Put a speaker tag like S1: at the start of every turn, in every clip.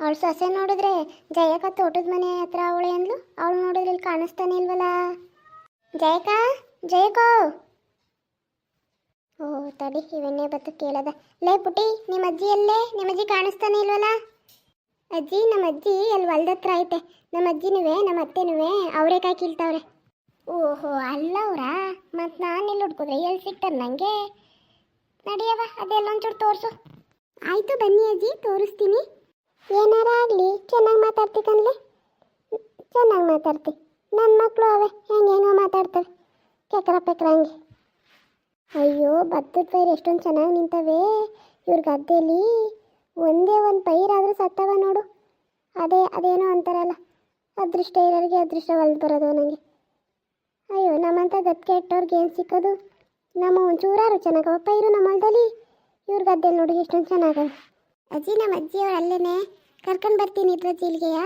S1: ಅವಳು ಸೊಸೆ ನೋಡಿದ್ರೆ ಜಯಕ ತೋಟದ ಮನೆ ಹತ್ರ ಅವಳೆ ಅಂದ್ಲು. ಅವಳು ನೋಡಿದ್ರೆ ಇಲ್ಲಿ ಕಾಣಿಸ್ತಾನೆ ಇಲ್ವಲ್ಲ. ಜಯಕ, ಜಯಕ. ಓ ತಡಿ, ಇವನ್ನೇ ಬತ್ತು ಕೇಳದ. ಲೇ ಪುಟಿ, ನಿಮ್ಮ ಅಜ್ಜಿ ಎಲ್ಲೇ? ನಿಮ್ಮ ಅಜ್ಜಿ ಕಾಣಿಸ್ತಾನೆ ಇಲ್ವಲ್ಲ. ಅಜ್ಜಿ, ನಮ್ಮ ಅಜ್ಜಿ ಅಲ್ಲಿ ಹೊಲ್ದ ಹತ್ರ ಐತೆ. ನಮ್ಮ ಅಜ್ಜಿನುವೆ ನಮ್ಮ ಅತ್ತೆನುವೆ ಅವರೇಕಾಯಿ ಕೀಳ್ತಾವ್ರೆ. ಓಹೋ, ಅಲ್ಲವ್ರಾ? ಮತ್ತು ನಾನು ಎಲ್ಲಿ ಹುಡ್ಕೋದ್ರೆ ಎಲ್ಲಿ ಸಿಗ್ತಾರೆ ನನಗೆ? ನಡಿಯವ, ಅದೆಲ್ಲ ಒಂಚೂರು ತೋರಿಸು. ಆಯಿತು ಬನ್ನಿ ಅಜ್ಜಿ, ತೋರಿಸ್ತೀನಿ. ಏನಾರ ಆಗಲಿ ಚೆನ್ನಾಗಿ ಮಾತಾಡ್ತಿ ಕನ್ಲೆ. ಚೆನ್ನಾಗಿ ಮಾತಾಡ್ತಿ. ನನ್ನ ಮಕ್ಕಳು ಅವೇ ಹೆಂಗೋ ಮಾತಾಡ್ತವೆ, ಕೆಕ್ರ ಪೆಕ್ರ ಹಂಗೆ. ಅಯ್ಯೋ, ಭತ್ತದ ಪೈರು ಎಷ್ಟೊಂದು ಚೆನ್ನಾಗಿ ನಿಂತವೆ ಇವ್ರ ಗದ್ದೆಯಲ್ಲಿ. ಒಂದೇ ಒಂದು ಪೈರಾದರೂ ಸತ್ತವ ನೋಡು. ಅದೇನೋ ಅಂತಾರಲ್ಲ, ಅದೃಷ್ಟ ಇರೋರಿಗೆ ಅದೃಷ್ಟ ಹೊಲ್ದು ಬರೋದು ನನಗೆ. ಅಯ್ಯೋ, ನಮ್ಮಂಥ ಗದ್ದೆ ಇಟ್ಟವ್ರಿಗೆ ಏನು ಸಿಕ್ಕೋದು? ನಮ್ಮ ಒಂಚೂರಾರು ಚೆನ್ನಾಗವ ಪೈರು ನಮ್ಮ ಹೊಲದಲ್ಲಿ. ಇವ್ರ ಗದ್ದೆಯಲ್ಲಿ ನೋಡಿ ಎಷ್ಟೊಂದು ಚೆನ್ನಾಗವೆ. ಅಜ್ಜಿ, ನಮ್ಮ ಅಜ್ಜಿಯವ್ರು ಅಲ್ಲೇನೆ, ಕರ್ಕೊಂಡು ಬರ್ತೀನಿ ಇಬ್ಬರಜ್ಜಿ ಇಲ್ಲಿಗೆಯಾ?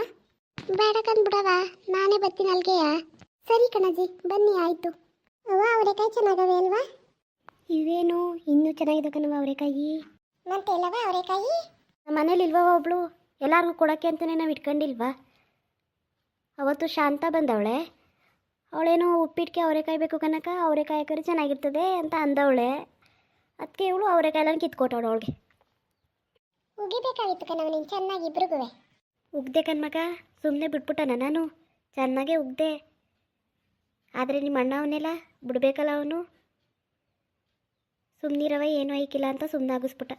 S1: ಬೇಡ ಕಂದ್ಬಿಡವ, ನಾನೇ ಬರ್ತೀನಿ ಅಲ್ಲಿಗೆಯಾ? ಸರಿ ಕಣಜ್ಜಿ, ಬನ್ನಿ ಆಯಿತು. ಅವ್ವ, ಅವರೆಕಾಯಿ ಚೆನ್ನಾಗವೆ ಅಲ್ವಾ? ಇವೇನು ಇನ್ನೂ ಚೆನ್ನಾಗಿದೆ ಕಣವ ಅವರೆಕಾಯಿ. ಮತ್ತೆ ಎಲ್ಲವ ಅವರೆಕಾಯಿ? ನಮ್ಮ ಮನೇಲಿ ಇಲ್ವವ ಒಬ್ಳು, ಎಲ್ಲರಿಗೂ ಕೊಡೋಕ್ಕೆ ಅಂತಲೇ ನಾವು ಇಟ್ಕೊಂಡಿಲ್ವಾ. ಅವತ್ತು ಶಾಂತ ಬಂದವಳೆ, ಅವಳೇನೋ ಉಪ್ಪಿಟ್ಟಿಗೆ ಅವರೆಕಾಯಿ ಬೇಕು ಕನಕ, ಅವರೆಕಾಯಿ ಹಾಕಿದ್ರೆ ಚೆನ್ನಾಗಿರ್ತದೆ ಅಂತ ಅಂದವಳೆ. ಅದಕ್ಕೆ ಇವಳು ಅವರೆಕಾಯಿలను ಕಿತ್ಕೊಟ್ಟವಳು ಅವಳಿಗೆ. ಉಗಿಬೇಕಾಗಿತ್ತು ಕಣವ ನೀನು ಚೆನ್ನಾಗಿ ಇಬ್ರಿಗೂ. ಉಗ್ದೆ ಕಣ್ಮಗ, ಸುಮ್ಮನೆ ಬಿಟ್ಬಿಟ್ಟನ ನಾನು. ಚೆನ್ನಾಗೇ ಉಗ್ದೆ, ಆದರೆ ನಿಮ್ಮ ಅಣ್ಣ ಅವನ್ನೆಲ್ಲ ಬಿಡ್ಬೇಕಲ್ಲ ಅವನು. ಸುಮ್ಮನಿರವ, ಏನೂ ಐಕಿಲ್ಲ ಅಂತ ಸುಮ್ಮನೆ ಆಗಿಸ್ಬಿಟ್ಟ.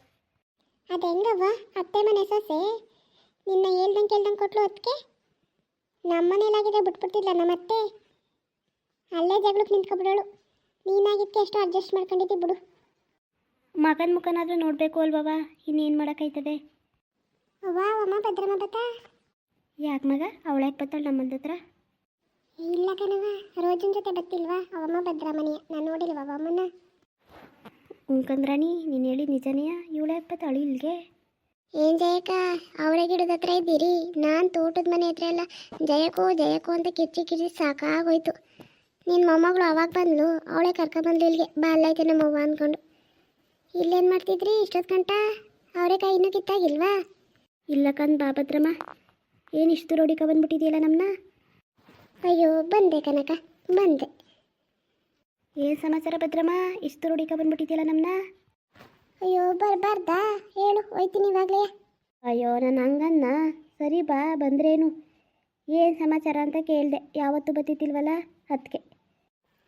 S1: ಅದು ಹೆಂಗವ್ವ, ಅತ್ತೆ ಮನೆ ಸೊಸೆ ನಿನ್ನ ಹೇಳ್ದಂಗೆ ಕೊಟ್ಲು. ಅದಕ್ಕೆ ನಮ್ಮ ಮನೇಲಾಗಿದೆ ಬಿಟ್ಬಿಡ್ತಿಲ್ಲ ನಮ್ಮತ್ತೆ. ಅಲ್ಲೇ ಜಗಳಕ್ಕೆ ನಿಂತ್ಕೊಬಿಡೋಳು. ನೀನಾಗಿದ್ದಕ್ಕೆ ಎಷ್ಟು ಅಡ್ಜಸ್ಟ್ ಮಾಡ್ಕೊಂಡಿದ್ದಿ ಬಿಡು. ಮಗನ ಮುಖನಾದರೂ ನೋಡಬೇಕು ಅಲ್ವವ, ಇನ್ನೇನು ಮಾಡೋಕ್ಕಾಯ್ತದೆ. ಅವ್ವ, ಅಮ್ಮ ಭದ್ರಮ್ಮ ಬತ್ತ. ಯಾಕೆ ಮಗ, ಅವಳ್ಯಾಕೆ ಬತ್ತಾಳು ನಮ್ಮಂದ ಹತ್ರ? ಇಲ್ಲ ಕಣವ, ರೋಜನ್ ಜೊತೆ ಬತ್ತಿಲ್ವಾ ಅವಮ್ಮ ಭದ್ರಮ್ಮನಿಯ, ನಾನು ನೋಡಿಲ್ವ ಅಮ್ಮನ. ಉಂಕಂದ್ರಾಣಿ, ನೀನು ಹೇಳಿ ನಿಜನೆಯ? ಇವಳ್ಯಾಕೆ ಬತ್ತಾಳು ಇಲ್ಲಿಗೆ? ಏನು ಜಯಕ, ಅವರೇ ಗಿಡದ ಹತ್ರ ಇದ್ದೀರಿ, ನಾನು ತೋಟದ ಮನೆ ಹತ್ರ ಎಲ್ಲ ಜಯಕೋ ಜಯಕೋ ಅಂತ ಕಿರ್ಚಿ ಸಾಕಾಗೋಯ್ತು. ನಿನ್ನ ಮೊಮ್ಮಗಳು ಅವಾಗ ಬಂದ್ಲು, ಅವಳೇ ಕರ್ಕೊಬಂದ್ಲು ಇಲ್ಲಿಗೆ. ಬಾ, ಅಲ್ಲೈತೆ ನಮ್ಮವ್ವ ಅಂದ್ಕೊಂಡು. ಇಲ್ಲೇನು ಮಾಡ್ತಿದ್ರಿ ಇಷ್ಟೊತ್ತು ಗಂಟ? ಅವರೆಕಾಯಿ ಇನ್ನೂ ಕಿತ್ತಾಗಿಲ್ವಾ? ಇಲ್ಲ ಕಂದ್ ಬಾ ಭದ್ರಮ್ಮ, ಏನು ಇಷ್ಟು ರೋಡಿಕ ಬಂದ್ಬಿಟ್ಟಿದೆಯಲ್ಲ ನಮ್ಮನ್ನ. ಅಯ್ಯೋ, ಬಂದೆ ಕನಕ, ಬಂದೆ. ಏನು ಸಮಾಚಾರ ಭದ್ರಮ್ಮ, ಇಷ್ಟು ರೋಡಿಕ ಬಂದ್ಬಿಟ್ಟಿದೆಯಲ್ಲ ನಮ್ಮನ್ನ? ಅಯ್ಯೋ, ಬರಬಾರ್ದಾ? ಹೇಳು, ಹೋಯ್ತೀನಿ ಇವಾಗಲೇ. ಅಯ್ಯೋ, ನಾನು ಹಂಗನ್ನ. ಸರಿ ಬಾ, ಬಂದ್ರೇನು? ಏನು ಸಮಾಚಾರ ಅಂತ ಕೇಳಿದೆ, ಯಾವತ್ತೂ ಬತ್ತಿತ್ತಿಲ್ವಲ್ಲ ಅದಕ್ಕೆ.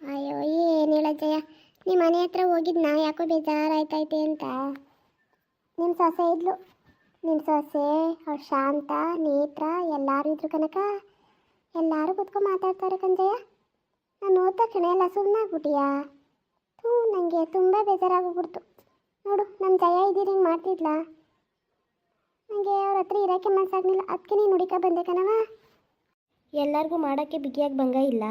S1: ಅಯ್ಯೋ, ಏನು ಹೇಳ ಜಯ, ನಿಮ್ಮ ಮನೆ ಹತ್ರ ಹೋಗಿದ್ನಾ, ಯಾಕೋ ಬೇಜಾರಾಯ್ತೈತೆ ಅಂತ. ನಿಮ್ಮ ಸೊಸೆ ಇದ್ಲು, ನಿಮ್ಮ ಸೊಸೆ ಅವ್ರು ಶಾಂತ, ನೇತ್ರ ಎಲ್ಲರೂ ಇದ್ರು ಕನಕ. ಎಲ್ಲರೂ ಕೂತ್ಕೊಂಡು ಮಾತಾಡ್ತಾರೆ ಕಣ್ಜಯ. ನಾನು ಓದ ತಕ್ಷಣ ಎಲ್ಲ ಸುಮ್ಮನಾಗ್ಬಿಟ್ಟಿಯಾ? ನನಗೆ ತುಂಬ ಬೇಜಾರಾಗೋಗ್ಬಿಡ್ತು ನೋಡು. ನಮ್ಮ ಜಯ ಇದ್ದೀರಿ ಹಿಂಗೆ ಮಾಡ್ತಿದ್ಲ, ನನಗೆ ಅವ್ರ ಹತ್ರ ಇರೋಕ್ಕೆ ಮನಸ್ಸಾಗಲಿಲ್ಲ. ಅದಕ್ಕೆ ನೀನು ಹುಡುಕ ಬಂದೆ ಕಣವ. ಎಲ್ಲರಿಗೂ ಮಾಡೋಕ್ಕೆ ಬಿಗಿಯಾಗಿ ಭಂಗ ಇಲ್ಲ.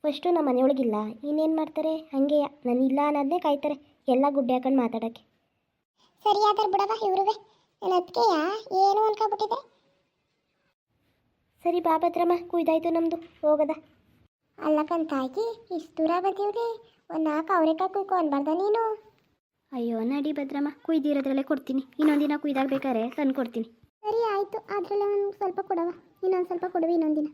S1: ಫಸ್ಟು ನಮ್ಮ ಮನೆಯೊಳಗಿಲ್ಲ, ಇನ್ನೇನು ಮಾಡ್ತಾರೆ ಹಂಗೆ. ನಾನು ಇಲ್ಲ ಅನ್ನೋದನ್ನೇ ಕಾಯ್ತಾರೆ ಎಲ್ಲ ಗುಡ್ಡೆ ಹಾಕೊಂಡು ಮಾತಾಡೋಕ್ಕೆ. ಸರಿ ಆದ್ರೆ ಬಿಡವ, ಇವ್ರುವೆ ನನ್ನ ಅದಕ್ಕೆಯಾ ಏನು ಅನ್ಕೊಬಿಟ್ಟಿದೆ. ಸರಿ ಬಾ ಭದ್ರಮ್ಮ, ಕುಯ್ದಾಯ್ತು ನಮ್ಮದು, ಹೋಗದ. ಅಲ್ಲಕ್ಕಂತಾಗಿ ಇಷ್ಟು ದೂರ ಬಂದೀವ್ರಿ, ಒಂದು 4 ಅವರೆಕಾಯಿ ಕುಯ್ಕೊ ಅನ್ಬಾರ್ದ ನೀನು? ಅಯ್ಯೋ ನಡಿ ಭದ್ರಮ್ಮ, ಕುಯ್ದಿರೋದ್ರಲ್ಲೇ ಕೊಡ್ತೀನಿ. ಇನ್ನೊಂದಿನ ಕುಯ್ದಾಗಬೇಕಾರೆ ತಂದು ಕೊಡ್ತೀನಿ. ಸರಿ ಆಯಿತು, ಅದರಲ್ಲೇ ಒಂದು ಸ್ವಲ್ಪ ಕೊಡವ, ಇನ್ನೊಂದು ಸ್ವಲ್ಪ ಕೊಡುವೆ ಇನ್ನೊಂದಿನ.